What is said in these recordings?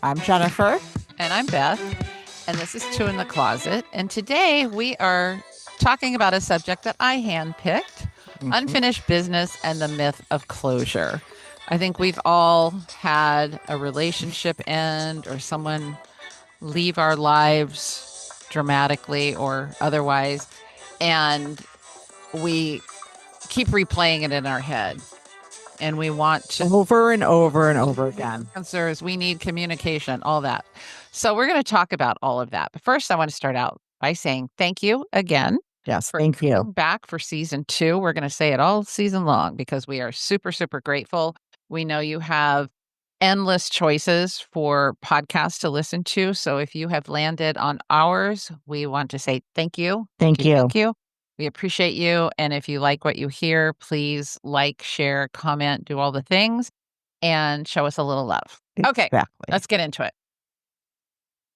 I'm Jennifer. And I'm Beth, and this is Two in the Closet. And today we are talking about a subject that I handpicked unfinished business and the myth of closure. I think we've all had a relationship end or someone leave our lives dramatically or otherwise, and we keep replaying it in our head. And we want to Over and over and over again. answers, we need communication, all that. So we're going to talk about all of that. But first, I want to start out by saying thank you again. Yes, For thank you. coming back for season 2. We're going to say it all season long because we are super, super grateful. We know you have endless choices for podcasts to listen to. So if you have landed on ours, we want to say thank you. Thank you. Thank you. We appreciate you. And if you like what you hear, please like, share, comment, do all the things, and show us a little love. Okay, Exactly. let's get into it.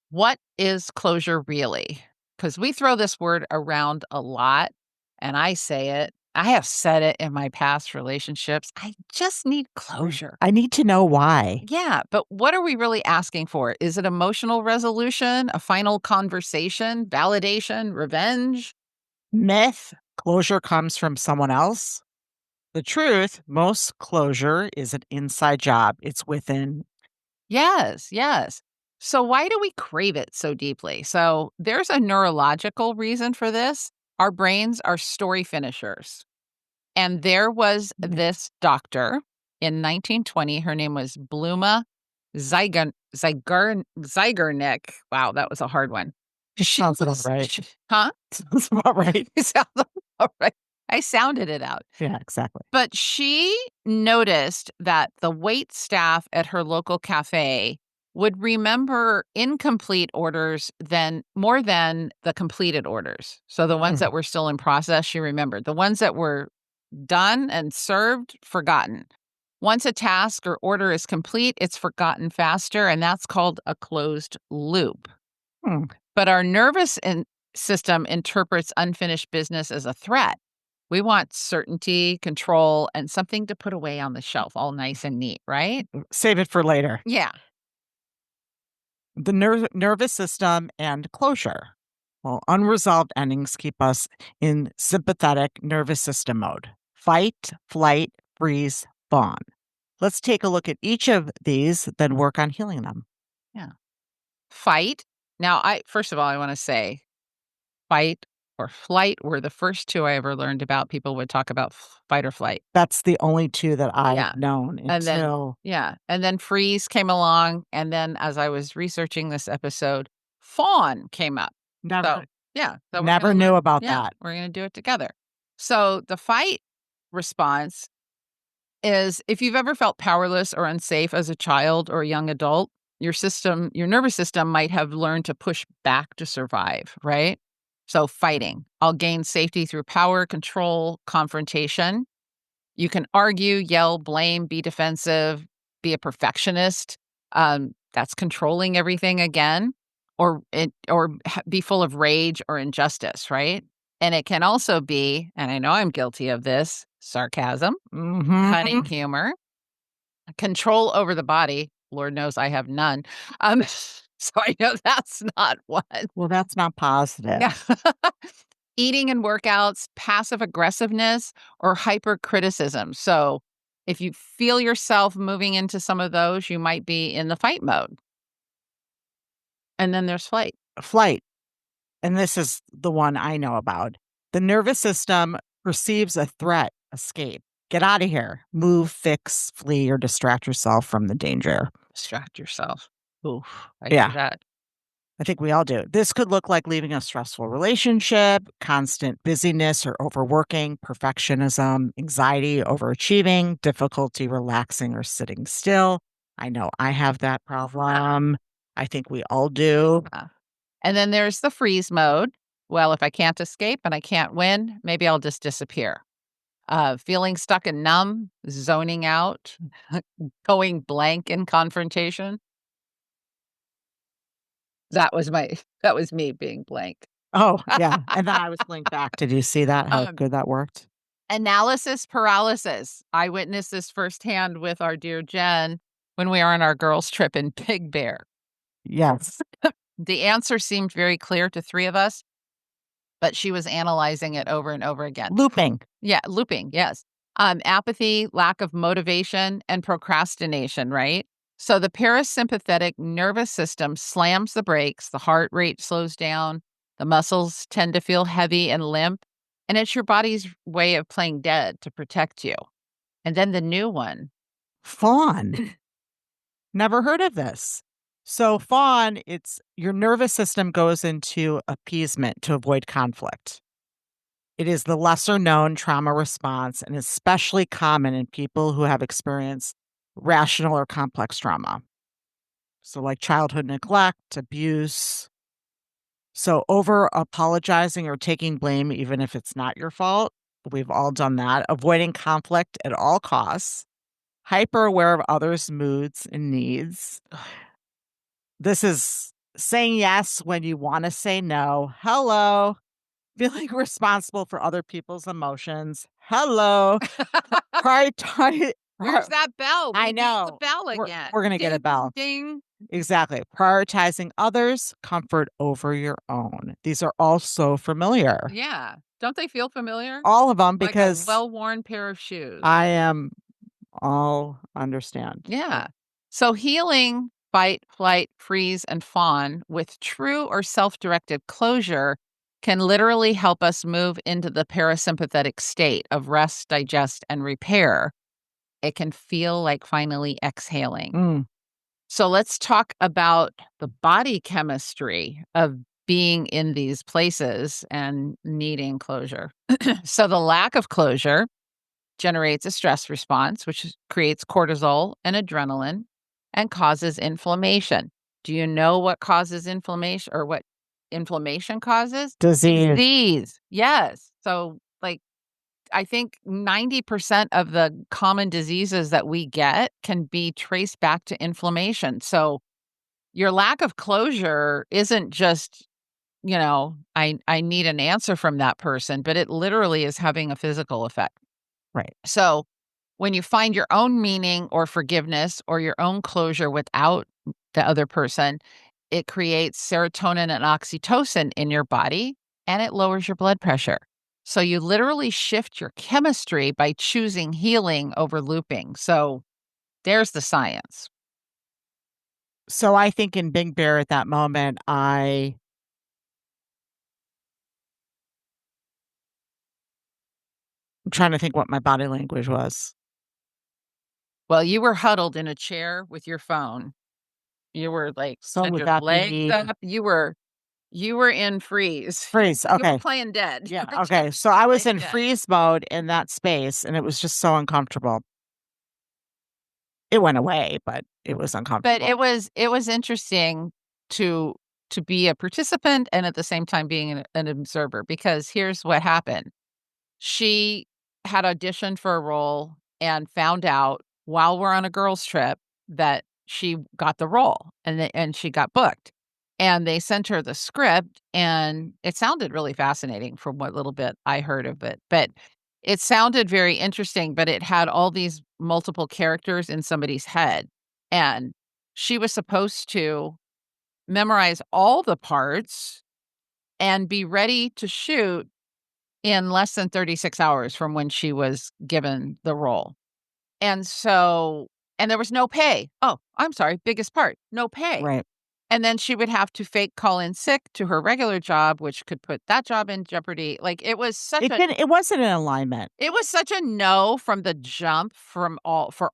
What is closure really? Because we throw this word around a lot, and I say it. I have said it in my past relationships. I just need closure. I need to know why. Yeah, but what are we really asking for? Is it emotional resolution, a final conversation, validation, revenge? Myth, closure comes from someone else. The truth, most closure is an inside job. It's within. Yes, yes. So why do we crave it so deeply? So there's a neurological reason for this. Our brains are story finishers. And there was this doctor in 1920. Her name was Bluma Zeigarnik. Wow, that was a hard one. Sounds about right. Huh? Sounds about right. Sounds about right. I sounded it out. Yeah, exactly. But she noticed that the wait staff at her local cafe would remember incomplete orders more than the completed orders. So the ones that were still in process, she remembered. The ones that were done and served, forgotten. Once a task or order is complete, it's forgotten faster, and that's called a closed loop. Hmm. But our system interprets unfinished business as a threat. We want certainty, control, and something to put away on the shelf, all nice and neat, right? Save it for later. Yeah. The nervous system and closure. Well, unresolved endings keep us in sympathetic nervous system mode. Fight, flight, freeze, fawn. Let's take a look at each of these, then work on healing them. Yeah. Fight. Now, first of all, I want to say fight or flight were the first two I ever learned about. People would talk about fight or flight. That's the only two that I've known until. And then freeze came along. And then as I was researching this episode, fawn came up. Never, So never knew about that. We're going to do it together. So the fight response is if you've ever felt powerless or unsafe as a child or a young adult, your nervous system might have learned to push back to survive, right? So fighting. I'll gain safety through power, control, confrontation. You can argue, yell, blame, be defensive, be a perfectionist. That's controlling everything again, or be full of rage or injustice, right? And it can also be, and I know I'm guilty of this, sarcasm, cunning humor, control over the body. Lord knows I have none. So I know that's not one. Well, that's not positive. Yeah. Eating and workouts, passive aggressiveness, or hypercriticism. So if you feel yourself moving into some of those, you might be in the fight mode. And then there's flight. Flight. And this is the one I know about. The nervous system perceives a threat, escape. Get out of here. Move, fix, flee, or distract yourself from the danger. Distract yourself. Oof, I do that. I think we all do. This could look like leaving a stressful relationship, constant busyness or overworking, perfectionism, anxiety, overachieving, difficulty relaxing or sitting still. I know I have that problem. I think we all do. And then there's the freeze mode. Well, if I can't escape and I can't win, maybe I'll just disappear. Feeling stuck and numb, zoning out, going blank in confrontation. That was me being blank. Oh, yeah. And then I was blank back. Did you see that? How good that worked? Analysis paralysis. I witnessed this firsthand with our dear Jen when we were on our girls' trip in Big Bear. Yes. The answer seemed very clear to three of us, but she was analyzing it over and over again. Looping. Yeah, looping, yes. Apathy, lack of motivation, and procrastination, right? So the parasympathetic nervous system slams the brakes, the heart rate slows down, the muscles tend to feel heavy and limp, and it's your body's way of playing dead to protect you. And then the new one. Fawn. Never heard of this. So fawn, it's your nervous system goes into appeasement to avoid conflict. It is the lesser known trauma response and especially common in people who have experienced rational or complex trauma. So, like childhood neglect, abuse. So, over apologizing or taking blame, even if it's not your fault, we've all done that. Avoiding conflict at all costs, hyper aware of others' moods and needs. This is saying yes when you want to say no. Hello. Feeling responsible for other people's emotions. Hello. Prioritize. Where's that bell? I We need the know. bell We're, again. we're going to get a Ding, bell. ding. Exactly. Prioritizing others' comfort over your own. These are all so familiar. Yeah. Don't they feel familiar? All of them, Like a because well-worn pair of shoes. I am all understand. Yeah. So healing fight, flight, freeze, and fawn with true or self directed closure can literally help us move into the parasympathetic state of rest, digest, and repair. It can feel like finally exhaling. Mm. So let's talk about the body chemistry of being in these places and needing closure. So the lack of closure generates a stress response, which creates cortisol and adrenaline and causes inflammation. Do you know what causes inflammation or what inflammation causes? Disease. Disease. Yes. So, like, I think 90% of the common diseases that we get can be traced back to inflammation. So, your lack of closure isn't just, I need an answer from that person, but it literally is having a physical effect. Right. So, when you find your own meaning or forgiveness or your own closure without the other person, it creates serotonin and oxytocin in your body and it lowers your blood pressure. So, you literally shift your chemistry by choosing healing over looping. So, there's the science. So I think in Big Bear at that moment, I'm trying to think what my body language was. Well, you were huddled in a chair with your phone. You were like, So had would your that legs be up. You were in freeze. freeze? You were Okay. playing dead. You Yeah. were Okay. just So I was playing in dead. freeze mode in that space and it was just so uncomfortable. It went away, but it was But uncomfortable. it was interesting to to be a participant and at the same time being an observer, because here's what happened. She had auditioned for a role and found out while we're on a girls' trip that she got the role and she got booked. And they sent her the script and it sounded really fascinating from what little bit I heard of it. But it sounded very interesting, but it had all these multiple characters in somebody's head. And she was supposed to memorize all the parts and be ready to shoot in less than 36 hours from when she was given the role. And so and there was no pay. Oh, I'm sorry, biggest part, no pay. Right. And then she would have to fake call in sick to her regular job, which could put that job in jeopardy. Like, It wasn't in alignment. it was such a no from the jump for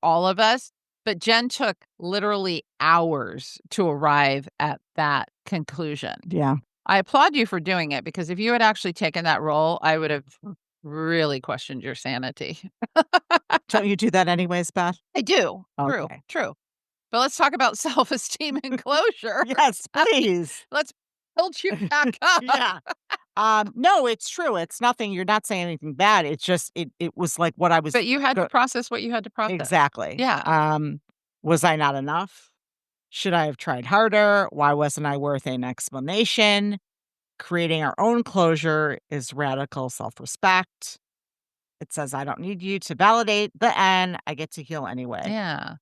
all of us, but Jen took literally hours to arrive at that conclusion. Yeah. I applaud you for doing it, because if you had actually taken that role, I would have really questioned your sanity. Don't you do that anyways, Beth? I do. True, Okay. true. But let's talk about self-esteem and closure. Yes, please. Let's build you back up. Yeah. No, it's true. It's nothing. You're not saying anything bad. It's just it was like what I was But you had to go process what you had to process. exactly. Yeah. Was I not enough? Should I have tried harder? Why wasn't I worth an explanation? Creating our own closure is radical self-respect. It says I don't need you to validate the end. I get to heal anyway. Yeah.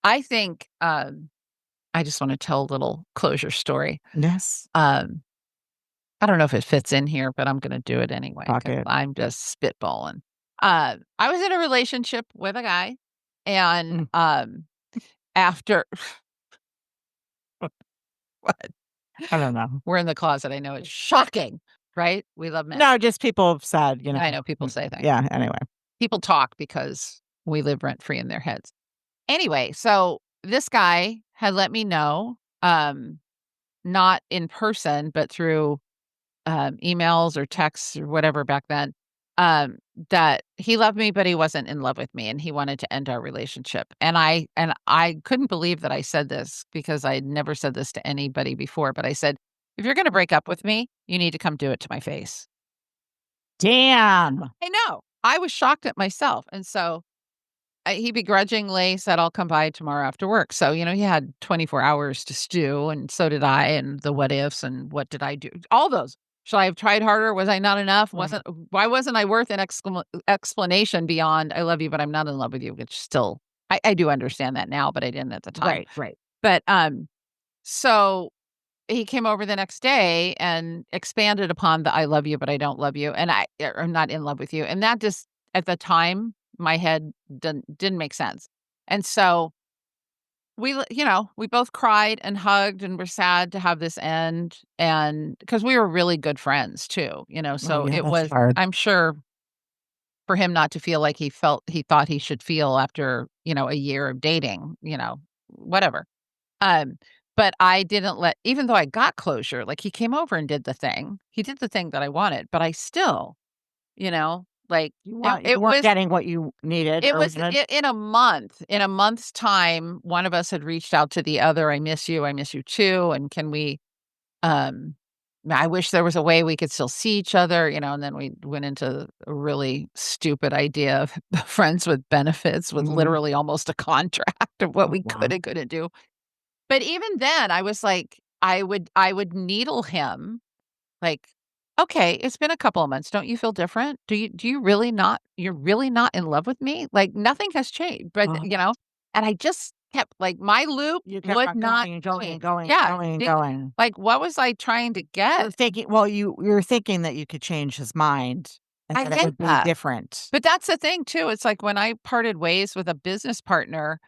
I think, I just want to tell a little closure story. Yes. Um, I don't know if it fits in here, but I'm going to do it anyway Fuck because it. I'm just spitballing. I was in a relationship with a guy, and Mm. after what? I don't know. We're in the closet. I know it's shocking, right? We love men. No, just people have said, I know people say things. yeah, anyway. People talk because we live rent free in their heads. Anyway, so this guy had let me know, not in person, but through emails or texts or whatever back then, um, that he loved me, but he wasn't in love with me, and he wanted to end our relationship. And I couldn't believe that I said this because I had never said this to anybody before. But I said, if you're going to break up with me, you need to come do it to my face. Damn. I know. I was shocked at myself, and so he begrudgingly said, "I'll come by tomorrow after work." So, he had 24 hours to stew, and so did I, and the what ifs and what did I do? All those. Should I have tried harder? Was I not enough? Right. Why wasn't I worth an explanation beyond "I love you, but I'm not in love with you," which still I do understand that now, but I didn't at the time. Right, right. But so he came over the next day and expanded upon the "I love you, but I don't love you," and I'm not in love with you. And that just at the time, my head didn't make sense. And so we both cried and hugged and were sad to have this end. And because we were really good friends too, Oh, so yeah, it that's was, hard. I'm sure for him not to feel like he thought he should feel after, a year of dating, whatever. Um, but I didn't even though I got closure, like, he came over and did the thing. He did the thing that I wanted, but I still, like, You weren't getting what you needed it or was wanted? in a month's time, one of us had reached out to the other, I miss you too, and can we, um I wish there was a way we could still see each other, and then we went into a really stupid idea of friends with benefits with Mhm. literally almost a contract of what Oh, we could wow. and couldn't do. But even then, I was like, I would needle him, like, "Okay, it's been a couple of months. Don't you feel different? Do you really not you're really not in love with me? Like, nothing has changed." But, Oh, and I just kept like, my loop you kept would on not going and going and change. going and Yeah, going and did going. like, what was I trying to get? You're thinking that you could change his mind and I that it get would be that. different. But that's the thing too, it's like when I parted ways with a business partner,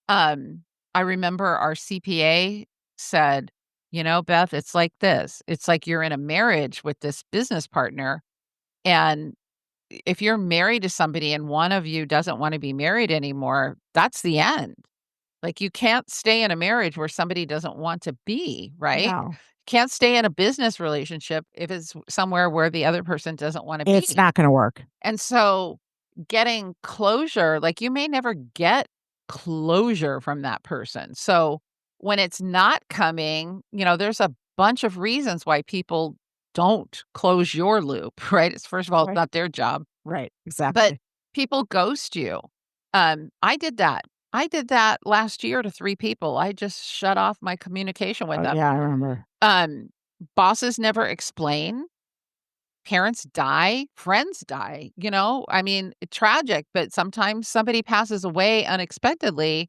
um, I remember our CPA said, Beth, it's like this. It's like you're in a marriage with this business partner. And if you're married to somebody and one of you doesn't want to be married anymore, that's the end. Like, you can't stay in a marriage where somebody doesn't want to be, right? No, Can't stay in a business relationship if it's somewhere where the other person doesn't want to it's be. not gonna work. And so getting closure, like, you may never get closure from that person. So when it's not coming, there's a bunch of reasons why people don't close your loop, right? It's first of all, it's Right. not their job, Right, but exactly. people ghost you. I did that. I did that last year to 3 people. I just shut off my communication with Oh, them. yeah, I remember. Um, Bosses never explain. Parents die, friends die, I mean, tragic, but sometimes somebody passes away unexpectedly,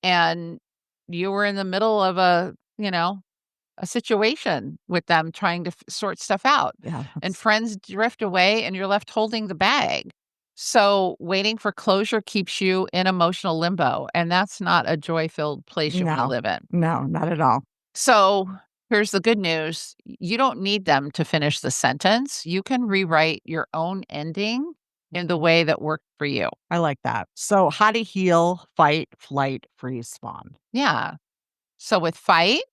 and you were in the middle of a situation with them trying to sort stuff out, Yeah, and that's friends drift away and you're left holding the bag. So waiting for closure keeps you in emotional limbo, and that's not a joy-filled place you wanna no, live in. no, not at all. So here's the good news. You don't need them to finish the sentence. You can rewrite your own ending in the way that worked for you. I like that. So, how to heal, fight, flight, freeze, spawn. Yeah. So with fight,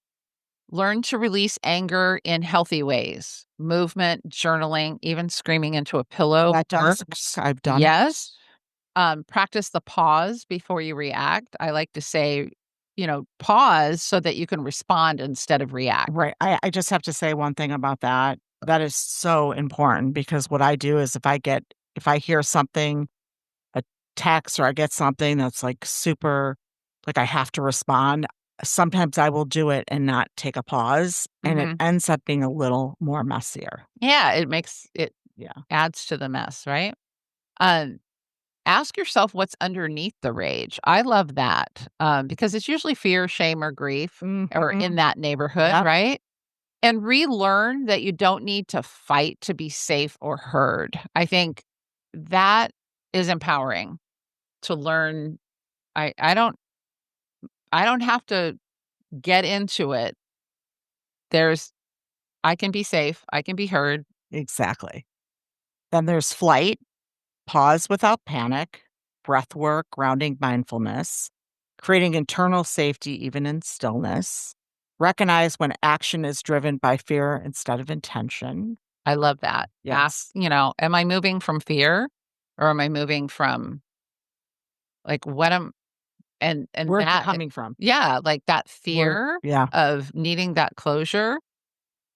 learn to release anger in healthy ways. Movement, journaling, even screaming into a pillow That does work. works. I've done it. Yes. Practice the pause before you react. I like to say, pause so that you can respond instead of react. Right. I just have to say one thing about that. That is so important because what I do is if I hear something, a text or I get something that's like super, like I have to respond, sometimes I will do it and not take a pause and it Mhm. ends up being a little more messier. Yeah, it Yeah. adds to the mess, right? Um, ask yourself what's underneath the rage. I love that, because it's usually fear, shame, or grief, or Mhm. in that neighborhood, Yep, right? And relearn that you don't need to fight to be safe or heard. I think that is empowering to learn. I don't have to get into it. There's I can be safe, I can be heard. exactly. Then there's flight, pause without panic, breath work, grounding mindfulness, creating internal safety even in stillness, recognize when action is driven by fear instead of intention. I love that. Ask, Yes. am I moving from fear or am I moving from, like, what am and Where's it that coming from? yeah, like, that Where fear Yeah, of needing that closure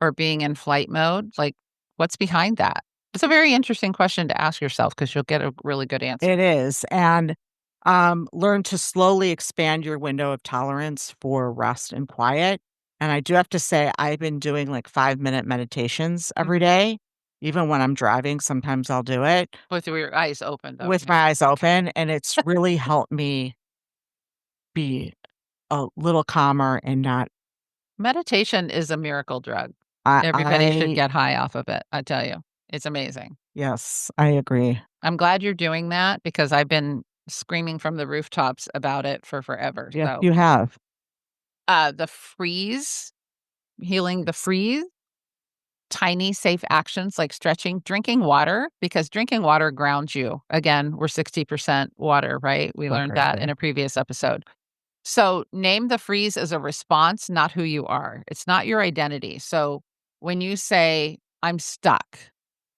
or being in flight mode, like, what's behind that? It's a very interesting question to ask yourself because 'cause you'll get a really good answer. it is, and, learn to slowly expand your window of tolerance for rest and quiet, and I do have to say I've been doing, like, five-minute meditations every Mhm. day. Even when I'm driving, sometimes I'll do it With your eyes open, though, with right? my eyes open, and it's really helped me be a little calmer and not Meditation is a miracle drug. I Everybody should I get high off of it, I tell you. It's amazing. yes, I agree. I'm glad you're doing that because I've been screaming from the rooftops about it for forever. Yes, So, you have. the freeze, healing the Yes, freeze, tiny safe actions like stretching, drinking water, because drinking water grounds you. Again, we're 60% water, right? We so learned that in crazy. a previous episode. So, name the freeze as a response, not who you are. It's not your identity. So, when you say, I'm stuck,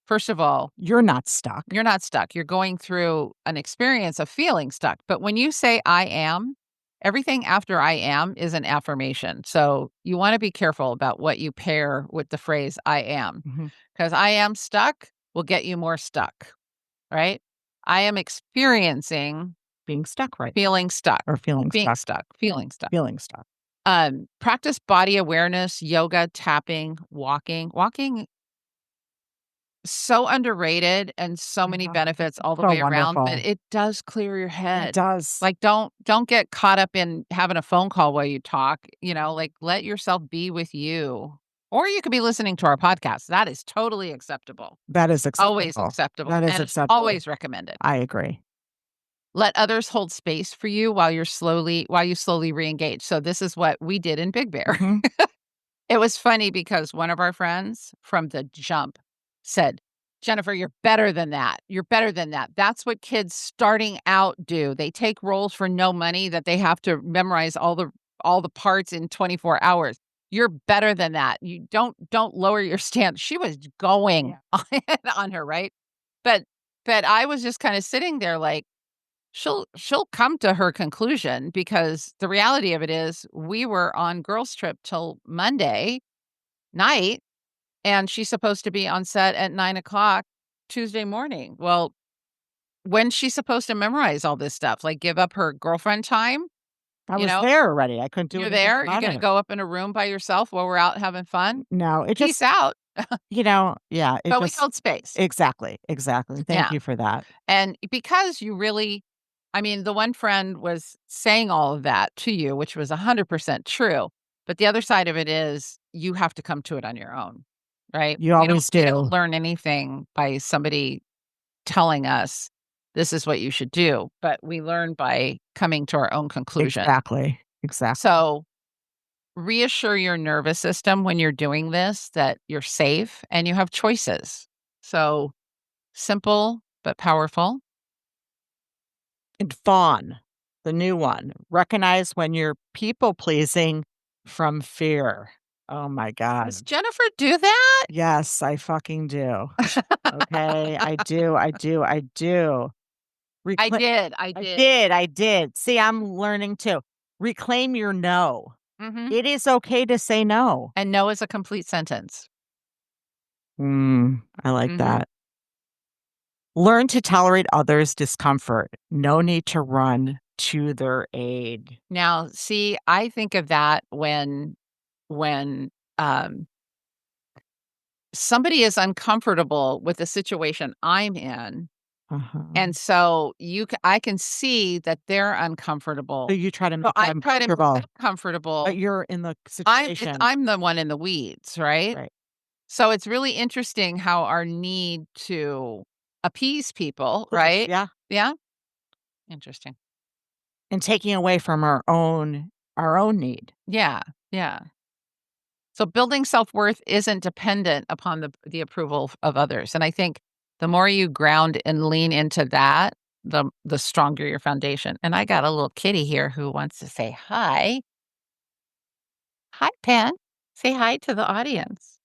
first of all, You're not stuck. you're not stuck. You're going through an experience of feeling stuck. But when you say I am, everything after I am is an affirmation. So you want to be careful about what you pair with the phrase I am, Mhm. because I am stuck will get you more stuck, right? I am experiencing Being stuck right now feeling stuck, or feeling being stuck, stuck, feeling stuck. feeling stuck. Practice body awareness, yoga, tapping, walking. Walking so underrated and so I many know. benefits all the So way around, but wonderful. it does clear your It head. does. Like, don't get caught up in having a phone call while you talk, like, let yourself be with you. Or you could be listening to our podcast. That is totally acceptable. That is Always acceptable. acceptable, That is and it's acceptable. always recommended. I agree. Let others hold space for you while you slowly reengage. So this is what we did in Big Bear. Mhm. It was funny because one of our friends from the jump said, "Jennifer, you're better than that. You're better than that. That's what kids starting out do. They take roles for no money that they have to memorize all the parts in 24 hours. You're better than that. You don't lower your stance." She was going Yeah. on her, right? But but I was just kind of sitting there like, she'll come to her conclusion, because the reality of it is we were on girls trip till Monday night, and she's supposed to be on set at 9 o'clock Tuesday morning. Well, when's she supposed to memorize all this stuff? Like, give up her girlfriend time? I You was know, there already. I couldn't do you're anything there, you're about gonna it. go up in a room by yourself while we're out having fun? No, it Peace just out. yeah, it But we just held space. exactly, exactly. Thank Yeah. you for that. And because you really I mean, the one friend was saying all of that to you, which was 100% true, but the other side of it is you have to come to it on your own, right? You We don't always we don't do. learn anything by somebody telling us this is what you should do, but we learn by coming to our own conclusion. Exactly, exactly. So, reassure your nervous system when you're doing this that you're safe and you have choices. So, simple but powerful. And fawn, the new one. Recognize when you're people pleasing from fear. Oh my Does god. Jennifer do that? Yes, I fucking do. Okay, I do, I do, I do. I Reclaim did, I I did. did, I did. See, I'm learning too. Reclaim your no. Mhm. It is okay to say no. And no is a complete sentence. I like Mhm. that. Learn to tolerate others' discomfort. No need to run to their aid. Now, see, I think of that when, um, somebody is uncomfortable with the situation I'm in, And so I can see that they're uncomfortable. So you try to So make I them try to make comfortable, them comfortable. but you're in the situation. I'm the one in the weeds, right? Right. So it's really interesting how our need to appease people, Push, right? yeah, Yeah. Interesting. and taking away from our own need. Yeah. Yeah. So building self-worth isn't dependent upon the approval of others. And I think the more you ground and lean into that, the stronger your foundation. And I got a little kitty here who wants to say hi. Hi, Pen. Say hi to the audience.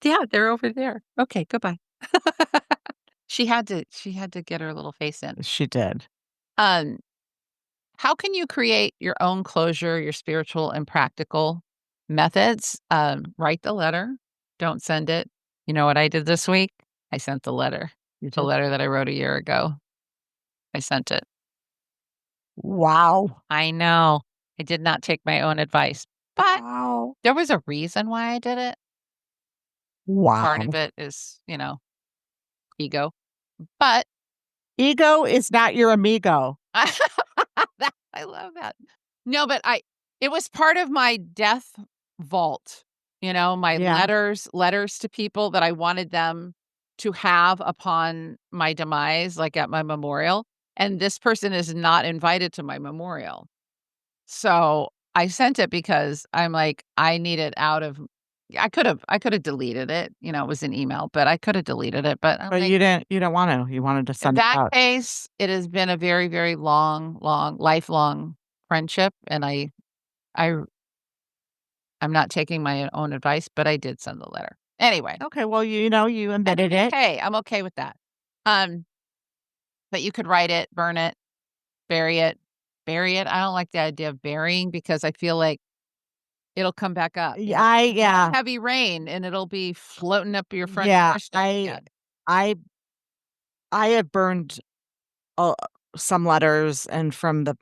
Yeah, they're over there. Okay, goodbye. She had to get her little face in. She did. Um, how can you create your own closure, your spiritual and practical methods? Write the letter. Don't send it. You know what I did this week? I sent the letter. You The did? letter that I wrote a year ago. I sent it. Wow. I know. I did not take my own advice, but Wow. there was a reason why I did it. Part of Wow. it is, ego. But Ego is not your amigo. I love that. No, but it was part of my death vault, my Yeah. letters to people that I wanted them to have upon my demise, like at my memorial. And this person is not invited to my memorial. So I sent it because I'm like, I need it out of I could have deleted it. It was an email, but I could have deleted it. But I'm But like, you don't want to. You wanted to in send it that out. case, it has been a very, very long, long, lifelong friendship, and I I'm not taking my own advice, but I did send the letter. Anyway, Okay, well, you and embedded it. hey, I'm okay with that. Um, but you could write it, burn it, bury it. Bury it. I don't like the idea of burying because I feel like it'll come back up. Yeah. Heavy rain and it'll be floating up your front Yeah, doorstep again. I I have burned, uh, some letters and from the,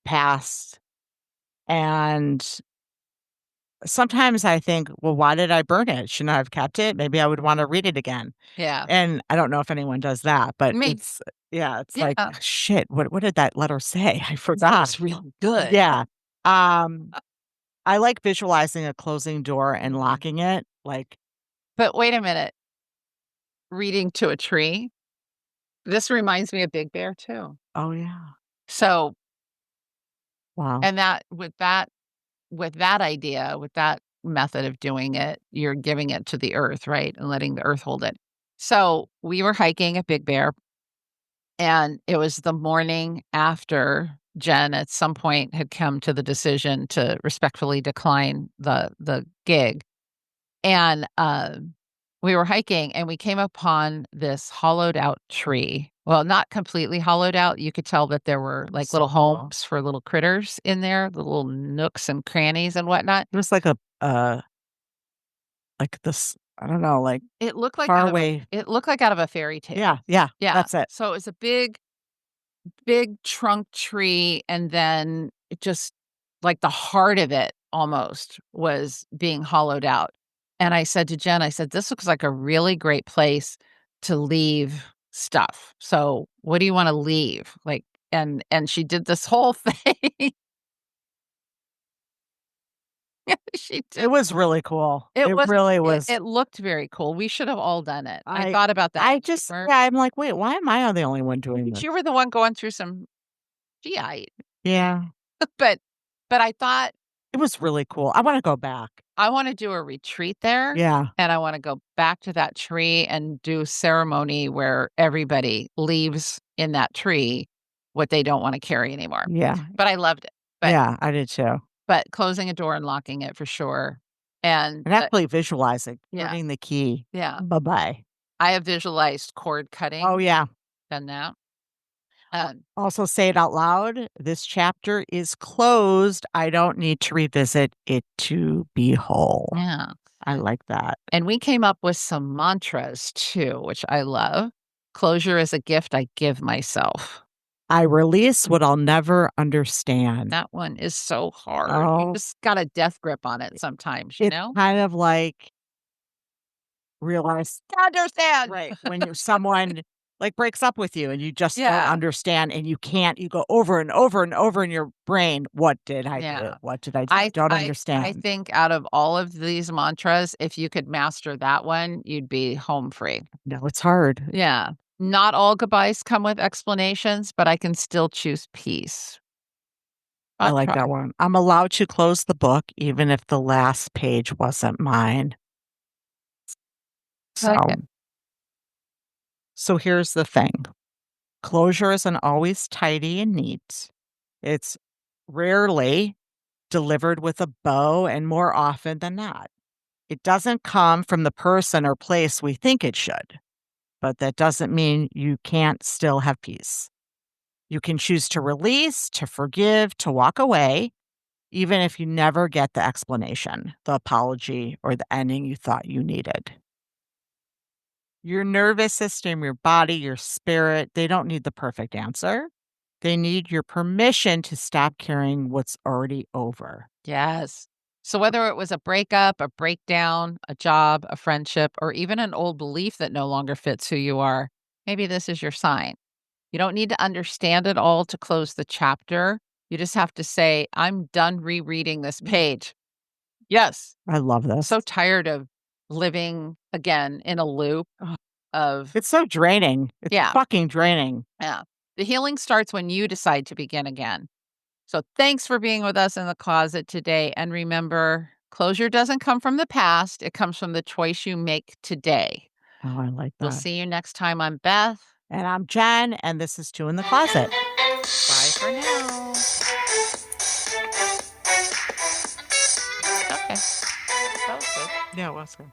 past, and sometimes I think, "Well, why did I burn it? Shouldn't I have kept it? Maybe I would wanna read it again." Yeah. And I don't know if anyone does that, but Me. it's yeah, it's like, Yeah. "Shit, what did that letter say? I That's forgot." really good. Yeah. Um, I like visualizing a closing door and locking it, like, But wait a minute. Reading to a tree. This reminds me of Big Bear too. "Oh, yeah. So, Wow." and that with that idea, with that method of doing it, you're giving it to the earth, right? And letting the earth hold it. So, we were hiking at Big Bear and it was the morning after Jen at some point had come to the decision to respectfully decline the gig. And, we were hiking and we came upon this hollowed out tree. Well, not completely hollowed out. You could tell that there were like So little cool. homes for little critters in there, the little nooks and crannies and whatnot. It was like this I don't know, like, It looked like far away. it looked like out of a fairy tale. Yeah, yeah, Yeah. that's it. So it was a big, big trunk tree, and then it just like the heart of it almost was being hollowed out. And I said to Jen, I said, "This looks like a really great place to leave stuff. So what do you want to leave?" Like, and she did this whole thing. She It did. was really cool. It It was really it, was. it looked very cool. We should have all done it. I I thought about that. I just Paper. yeah, I'm like, "Wait, why am I the only one doing this?" You were the one going through some GI, Yeah, but I thought it was really cool. I wanna go back. I wanna do a retreat there, Yeah, and I wanna go back to that tree and do a ceremony where everybody leaves in that tree what they don't wanna carry anymore. yeah, But I loved it. But yeah, I did too. closing a door and locking it for sure. And, And actually visualizing, yeah, turning the key. yeah. Bye-bye. I have visualized cord Oh, cutting, yeah. done that. Also say it out loud. This chapter is closed. I don't need to revisit it to be whole. Yeah. I like that. And we came up with some mantras too, which I love. Closure is a gift I give myself. I release what I'll never understand. That one is so hard. You Oh, just got a death grip on it sometimes, you it's know? kind of like realize I understand. right, when you're someone like, breaks up with you and you just don't Yeah. understand and you go over and over and over in your brain, "What did I do? Yeah. What did I do? I Don't I understand." think out of all of these mantras, if you could master that one, you'd be home free. No, it's hard. Yeah. Not all goodbyes come with explanations, but I can still choose peace. I I'll like try. that one. I'm allowed to close the book even if the last page wasn't mine. I like it. So so here's the thing. Closure isn't always tidy and neat. It's rarely delivered with a bow and more often than not. It doesn't come from the person or place we think it should, but that doesn't mean you can't still have peace. You can choose to release, to forgive, to walk away, even if you never get the explanation, the apology, or the ending you thought you needed. Your nervous system, your body, your spirit, they don't need the perfect answer. They need your permission to stop carrying what's already over. Yes. So whether it was a breakup, a breakdown, a job, a friendship, or even an old belief that no longer fits who you are, maybe this is your sign. You don't need to understand it all to close the chapter. You just have to say, I'm done rereading this page. Yes. I love this. So tired of living again in a loop Ugh, of, it's so draining. It's yeah, fucking draining. yeah. The healing starts when you decide to begin again. So thanks for being with us in the closet today. And remember, closure doesn't come from the past, it comes from the choice you make today. Oh, I like We'll that. see you next time. I'm Beth. And I'm Jen, and this is Two in the Closet. Bye for now. Okay. That was good. Yeah, it was good.